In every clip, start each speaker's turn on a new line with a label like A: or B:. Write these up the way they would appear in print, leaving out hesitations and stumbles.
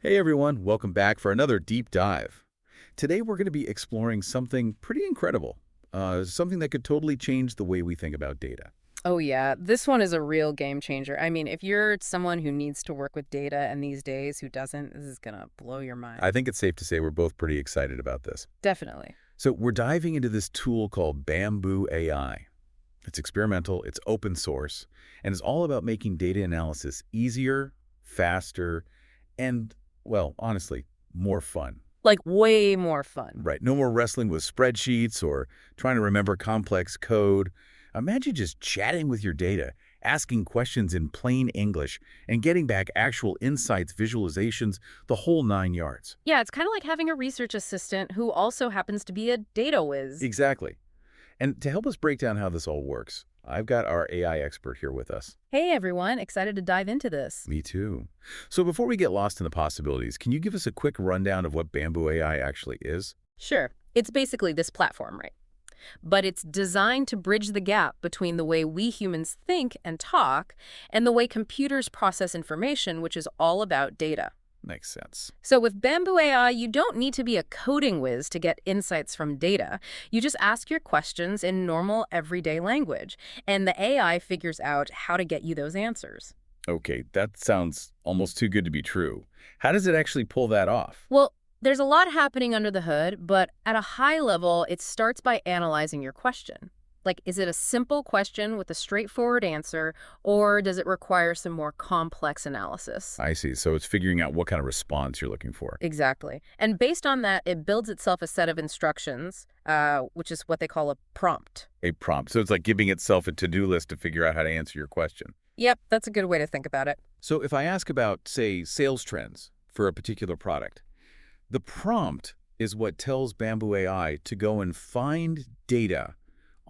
A: Hey everyone, welcome back for another deep dive. Today we're going to be exploring something pretty incredible, something that could totally change the way we think about data.
B: Oh, yeah. This one is a real game changer. I mean, if you're someone who needs to work with data and these days who doesn't, this is going to blow your
A: I
B: mind.
A: think it's safe to say we're both pretty excited about this.
B: Definitely.
A: So we're diving into this tool called Bamboo AI. It's experimental, it's open source, and it's all about making data analysis easier, faster, and, well, honestly, more fun.
B: Like, way more fun.
A: Right. No more wrestling with spreadsheets or trying to remember complex code. Imagine just chatting with your data, asking questions in plain English, and getting back actual insights, visualizations, the whole 9 yards.
B: Yeah, it's kind of like having a research assistant who also happens to be a data whiz.
A: Exactly. And to help us break down how this all works, I've got our AI expert here with us.
B: Hey, everyone. Excited to dive into this.
A: Me too. So before we get lost in the possibilities, can you give us a quick rundown of what Bamboo AI actually is?
B: Sure. It's basically this platform, right? But it's designed to bridge the gap between the way we humans think and talk and the way computers process information, which is all about data.
A: Makes sense.
B: So with Bamboo AI, you don't need to be a coding whiz to get insights from data. You just ask your questions in normal, everyday language, and the AI figures out how to get you those answers.
A: Okay, that sounds almost too good to be true. How does it actually pull that off?
B: Well, there's a lot happening under the hood, but at a high level, it starts by analyzing your question. Like, is it a simple question with a straightforward answer, or does it require some more complex analysis?
A: I see. So it's figuring out what kind of response you're looking for.
B: Exactly. And based on that, it builds itself a set of instructions, which is what they call a prompt.
A: A prompt. So it's like giving itself a to-do list to figure out how to answer your question.
B: Yep, that's a good way to think about it.
A: So if I ask about, say, sales trends for a particular product, the prompt is what tells Bamboo AI to go and find data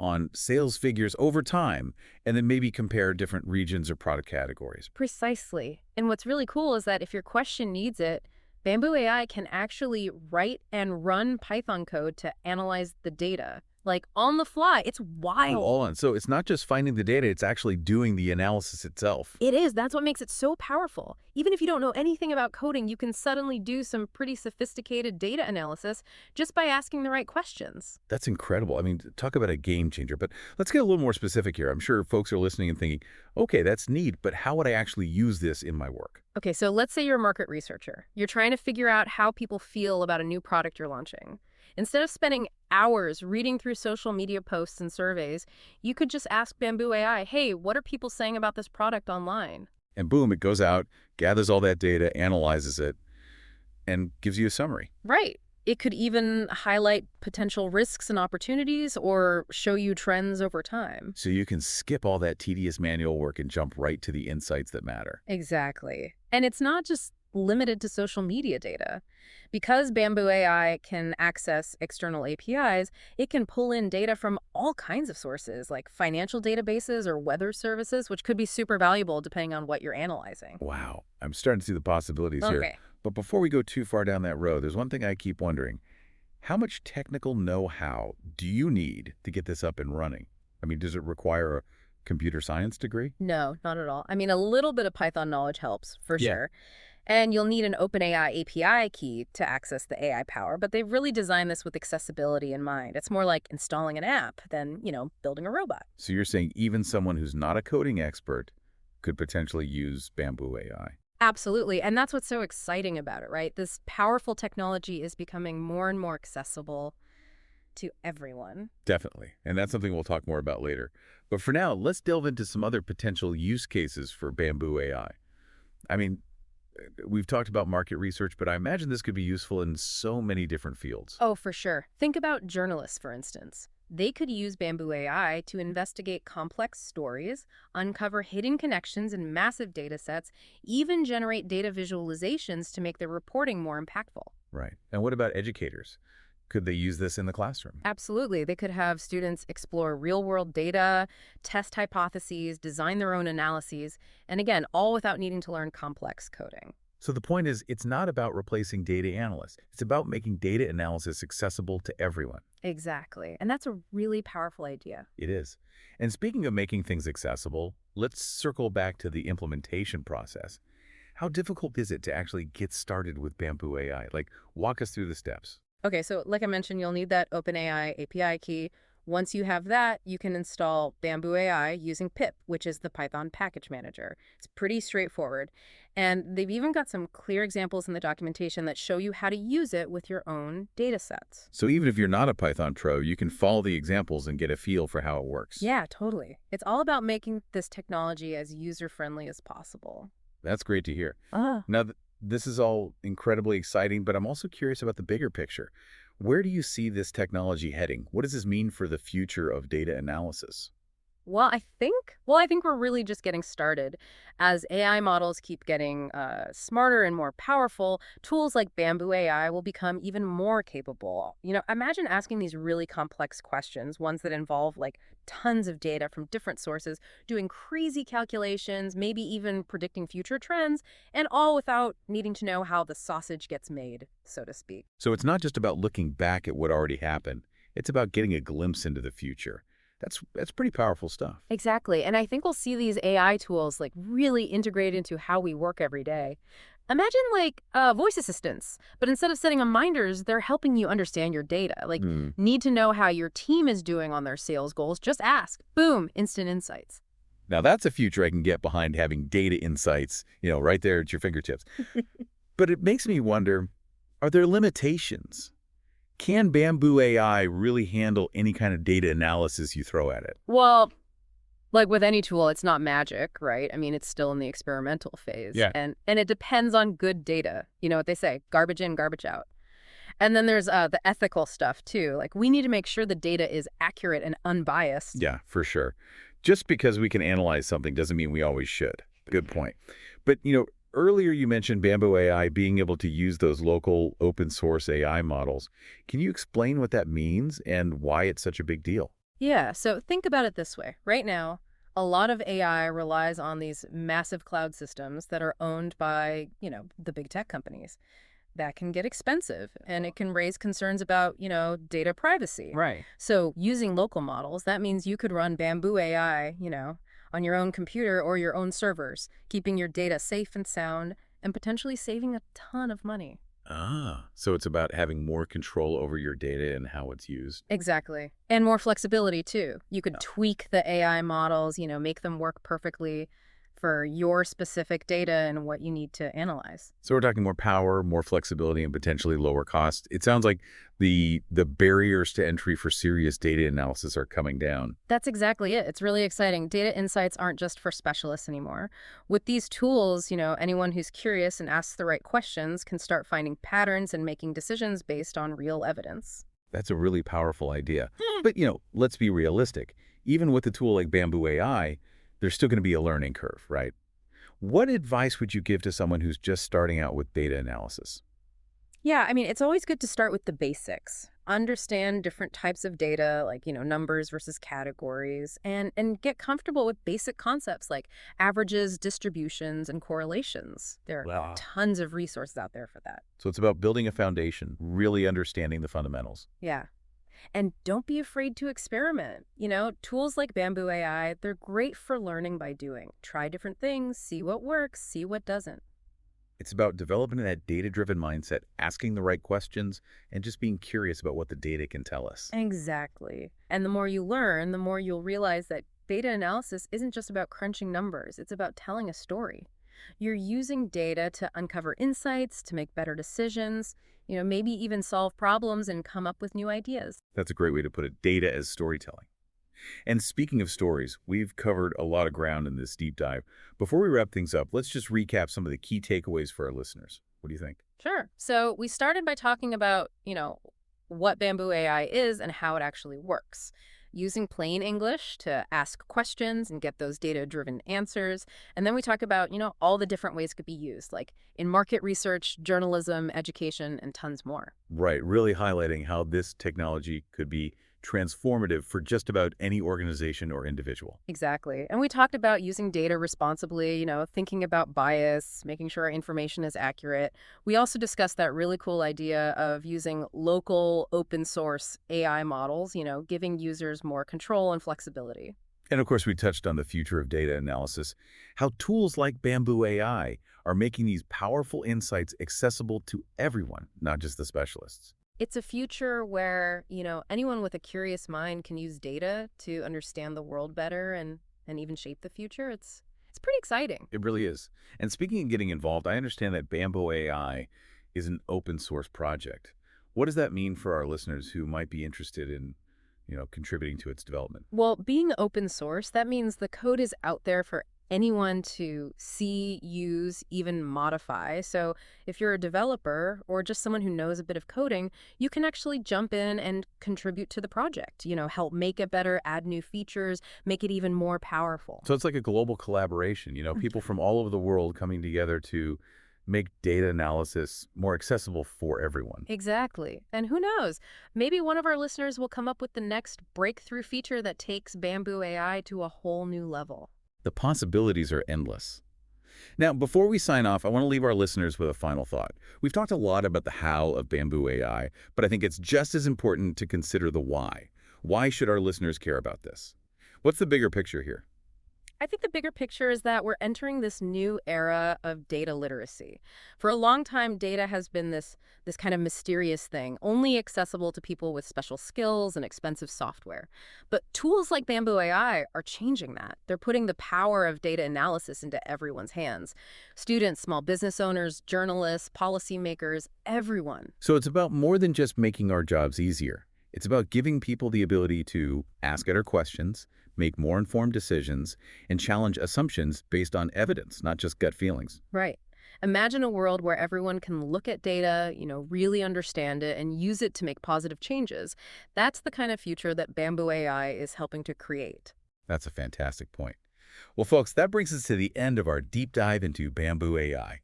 A: on sales figures over time and then maybe compare different regions or product categories.
B: Precisely. And what's really cool is that if your question needs it, Bamboo AI can actually write and run Python code to analyze the data, like on the fly. It's
A: Oh,
B: wild.
A: all on. So it's not just finding the data, it's actually doing the analysis itself.
B: It is. That's what makes it so powerful. Even if you don't know anything about coding, you can suddenly do some pretty sophisticated data analysis just by asking the right questions.
A: That's incredible. I mean, talk about a game changer. But let's get a little more specific here. I'm sure folks are listening and thinking, okay, that's neat, but how would I actually use this in my work?
B: Okay, so let's say you're a market researcher. You're trying to figure out how people feel about a new product you're launching. Instead of spending hours reading through social media posts and surveys, you could just ask Bamboo AI, hey, what are people saying about this product online?
A: And boom, it goes out, gathers all that data, analyzes it, and gives you a summary.
B: Right. It could even highlight potential risks and opportunities or show you trends over time.
A: So you can skip all that tedious manual work and jump right to the insights that matter.
B: Exactly. And it's not just limited to social media data. Because Bamboo AI can access external APIs, it can pull in data from all kinds of sources, like financial databases or weather services, which could be super valuable depending on what you're analyzing.
A: Wow, I'm starting to see the possibilities here.
B: Okay.
A: But before we go too far down that road, there's one thing I keep wondering. How much technical know-how do you need to get this up and running? I mean, does it require a computer science degree?
B: No, not at all. I mean, a little bit of Python knowledge helps, for
A: Yeah.
B: sure. And you'll need an OpenAI API key to access the AI power, but they've really designed this with accessibility in mind. It's more like installing an app than, building a robot.
A: So you're saying even someone who's not a coding expert could potentially use Bamboo AI?
B: Absolutely. And that's what's so exciting about it, right? This powerful technology is becoming more and more accessible to everyone.
A: Definitely. And that's something we'll talk more about later. But for now, let's delve into some other potential use cases for Bamboo AI. I mean, we've talked about market research, but I imagine this could be useful in so many different fields.
B: Oh, for sure. Think about journalists, for instance. They could use Bamboo AI to investigate complex stories, uncover hidden connections in massive data sets, even generate data visualizations to make their reporting more impactful.
A: Right. And what about educators? Could they use this in the classroom?
B: Absolutely. They could have students explore real-world data, test hypotheses, design their own analyses, and again, all without needing to learn complex coding.
A: So the point is, it's not about replacing data analysts. It's about making data analysis accessible to everyone.
B: Exactly. And that's a really powerful idea.
A: It is. And speaking of making things accessible, let's circle back to the implementation process. How difficult is it to actually get started with Bamboo AI? Like, walk us through the steps.
B: Okay, so like I mentioned, you'll need that OpenAI API key. Once you have that, you can install Bamboo AI using pip, which is the Python package manager. It's pretty straightforward. And they've even got some clear examples in the documentation that show you how to use it with your own data sets.
A: So even if you're not a Python pro, you can follow the examples and get a feel for how it works.
B: Yeah, totally. It's all about making this technology as user-friendly as possible.
A: That's great to hear.
B: Ah.
A: Now, this is all incredibly exciting, but I'm also curious about the bigger picture. Where do you see this technology heading? What does this mean for the future of data analysis?
B: Well, I think we're really just getting started. As AI models keep getting smarter and more powerful, tools like Bamboo AI will become even more capable. Imagine asking these really complex questions, ones that involve like tons of data from different sources, doing crazy calculations, maybe even predicting future trends, and all without needing to know how the sausage gets made, so to speak.
A: So it's not just about looking back at what already happened. It's about getting a glimpse into the future. That's pretty powerful stuff.
B: Exactly. And I think we'll see these AI tools like really integrate into how we work every day. Imagine like voice assistants, but instead of setting reminders, they're helping you understand your data. Like,
A: Hmm.
B: need to know how your team is doing on their sales goals? Just ask. Boom, instant insights.
A: Now that's a future I can get behind, having data insights, right there at your fingertips. But it makes me wonder, are there limitations? Can Bamboo AI really handle any kind of data analysis you throw at it?
B: Well, like with any tool, it's not magic, right? I mean, it's still in the experimental phase.
A: Yeah.
B: And it depends on good data. You know what they say, garbage in, garbage out. And then there's the ethical stuff too. Like, we need to make sure the data is accurate and unbiased.
A: Yeah, for sure. Just because we can analyze something doesn't mean we always should. Good point. But, earlier you mentioned Bamboo AI being able to use those local open source AI models. Can you explain what that means and why it's such a big deal?
B: Yeah, so think about it this way. Right now, a lot of AI relies on these massive cloud systems that are owned by, the big tech companies. That can get expensive and it can raise concerns about, data privacy.
C: Right.
B: So using local models, that means you could run Bamboo AI, on your own computer or your own servers, keeping your data safe and sound and potentially saving a ton of money.
A: So it's about having more control over your data and how it's used.
B: Exactly. And more flexibility too. You could tweak the AI models, make them work perfectly for your specific data and what you need to analyze.
A: So we're talking more power, more flexibility, and potentially lower cost. It sounds like the barriers to entry for serious data analysis are coming down.
B: That's exactly it. It's really exciting. Data insights aren't just for specialists anymore. With these tools, anyone who's curious and asks the right questions can start finding patterns and making decisions based on real evidence.
A: That's a really powerful idea. But, let's be realistic. Even with a tool like Bamboo AI, there's still going to be a learning curve, right? What advice would you give to someone who's just starting out with data analysis?
B: Yeah, I mean, it's always good to start with the basics. Understand different types of data, like, numbers versus categories, and get comfortable with basic concepts like averages, distributions, and correlations. There are
A: Wow.
B: tons of resources out there for that.
A: So it's about building a foundation, really understanding the fundamentals.
B: Yeah. And don't be afraid to experiment. Tools like Bamboo AI, they're great for learning by doing. Try different things, see what works, see what doesn't.
A: It's about developing that data-driven mindset, asking the right questions, and just being curious about what the data can tell us.
B: Exactly. And the more you learn, the more you'll realize that data analysis isn't just about crunching numbers, it's about telling a story. You're using data to uncover insights, to make better decisions, maybe even solve problems and come up with new ideas.
A: That's a great way to put it, data as storytelling. And speaking of stories, we've covered a lot of ground in this deep dive. Before we wrap things up, let's just recap some of the key takeaways for our listeners. What do you think?
B: Sure. So we started by talking about, what Bamboo AI is and how it actually works. Using plain English to ask questions and get those data-driven answers. And then we talk about, all the different ways it could be used, like in market research, journalism, education, and tons more.
A: Right, really highlighting how this technology could be transformative for just about any organization or individual.
B: Exactly. And we talked about using data responsibly, thinking about bias, making sure our information is accurate. We also discussed that really cool idea of using local open source AI models, giving users more control and flexibility.
A: And of course, we touched on the future of data analysis, how tools like Bamboo AI are making these powerful insights accessible to everyone, not just the specialists.
B: It's a future where, anyone with a curious mind can use data to understand the world better and even shape the future. It's pretty exciting.
A: It really is. And speaking of getting involved, I understand that Bamboo AI is an open source project. What does that mean for our listeners who might be interested in, contributing to its development?
B: Well, being open source, that means the code is out there for anyone to see, use, even modify. So if you're a developer or just someone who knows a bit of coding, you can actually jump in and contribute to the project, help make it better, add new features, make it even more powerful.
A: So it's like a global collaboration, people from all over the world coming together to make data analysis more accessible for everyone.
B: Exactly. And who knows? Maybe one of our listeners will come up with the next breakthrough feature that takes Bamboo AI to a whole new level.
A: The possibilities are endless. Now, before we sign off, I want to leave our listeners with a final thought. We've talked a lot about the how of Bamboo AI, but I think it's just as important to consider the why. Why should our listeners care about this? What's the bigger picture here?
B: I think the bigger picture is that we're entering this new era of data literacy. For a long time, data has been this kind of mysterious thing, only accessible to people with special skills and expensive software. But tools like Bamboo AI are changing that. They're putting the power of data analysis into everyone's hands. Students, small business owners, journalists, policymakers, everyone.
A: So it's about more than just making our jobs easier. It's about giving people the ability to ask better questions, make more informed decisions, and challenge assumptions based on evidence, not just gut feelings.
B: Right. Imagine a world where everyone can look at data, really understand it and use it to make positive changes. That's the kind of future that Bamboo AI is helping to create.
A: That's a fantastic point. Well, folks, that brings us to the end of our deep dive into Bamboo AI.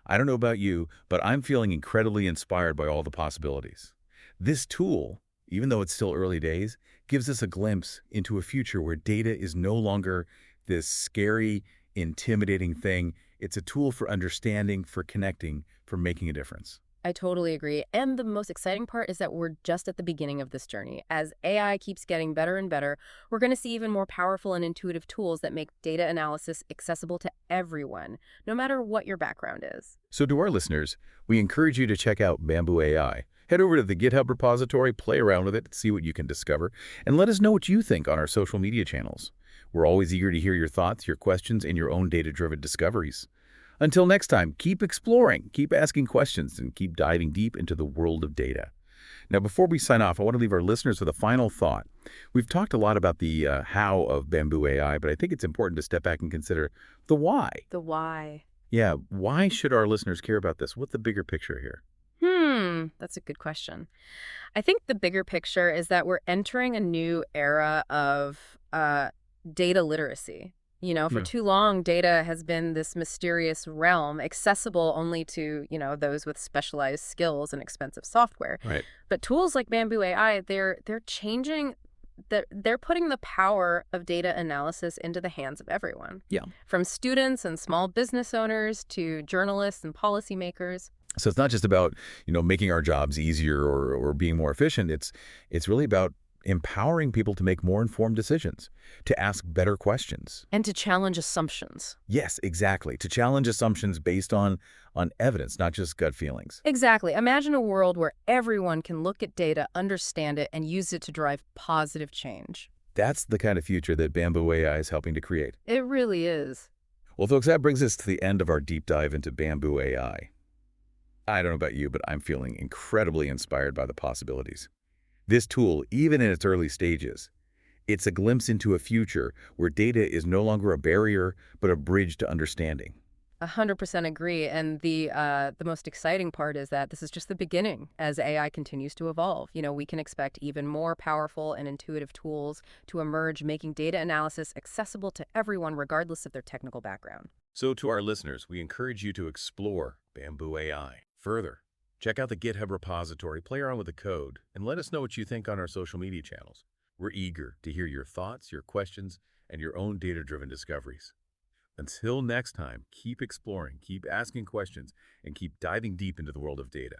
A: I don't know about you, but I'm feeling incredibly inspired by all the possibilities. This tool, even though it's still early days, gives us a glimpse into a future where data is no longer this scary, intimidating thing. It's a tool for understanding, for connecting, for making a difference.
B: I totally agree. And the most exciting part is that we're just at the beginning of this journey. As AI keeps getting better and better, we're going to see even more powerful and intuitive tools that make data analysis accessible to everyone, no matter what your background is.
A: So to our listeners, we encourage you to check out Bamboo AI. Head over to the GitHub repository, play around with it, see what you can discover, and let us know what you think on our social media channels. We're always eager to hear your thoughts, your questions, and your own data-driven discoveries. Until next time, keep exploring, keep asking questions, and keep diving deep into the world of data. Now, before we sign off, I want to leave our listeners with a final thought. We've talked a lot about the how of Bamboo AI, but I think it's important to step back and consider the why.
B: The why.
A: Yeah, why should our listeners care about this? What's the bigger picture here?
B: That's a good question. I think the bigger picture is that we're entering a new era of data literacy. For
A: Yeah.
B: too long, data has been this mysterious realm, accessible only to, those with specialized skills and expensive software.
A: Right.
B: But tools like Bamboo AI, they're changing, they're putting the power of data analysis into the hands of everyone.
A: Yeah.
B: From students and small business owners to journalists and policymakers.
A: So it's not just about, making our jobs easier or being more efficient. It's really about empowering people to make more informed decisions, to ask better questions.
B: And to challenge assumptions.
A: Yes, exactly. To challenge assumptions based on evidence, not just gut feelings.
B: Exactly. Imagine a world where everyone can look at data, understand it, and use it to drive positive change.
A: That's the kind of future that Bamboo AI is helping to create.
B: It really is.
A: Well, folks, that brings us to the end of our deep dive into Bamboo AI. I don't know about you, but I'm feeling incredibly inspired by the possibilities. This tool, even in its early stages, it's a glimpse into a future where data is no longer a barrier, but a bridge to understanding.
B: 100% agree. And the most exciting part is that this is just the beginning. As AI continues to evolve, we can expect even more powerful and intuitive tools to emerge, making data analysis accessible to everyone regardless of their technical background.
A: So to our listeners, we encourage you to explore Bamboo AI further. Check out the GitHub repository, play around with the code, and let us know what you think on our social media channels. We're eager to hear your thoughts, your questions, and your own data-driven discoveries. Until next time, keep exploring, keep asking questions, and keep diving deep into the world of data.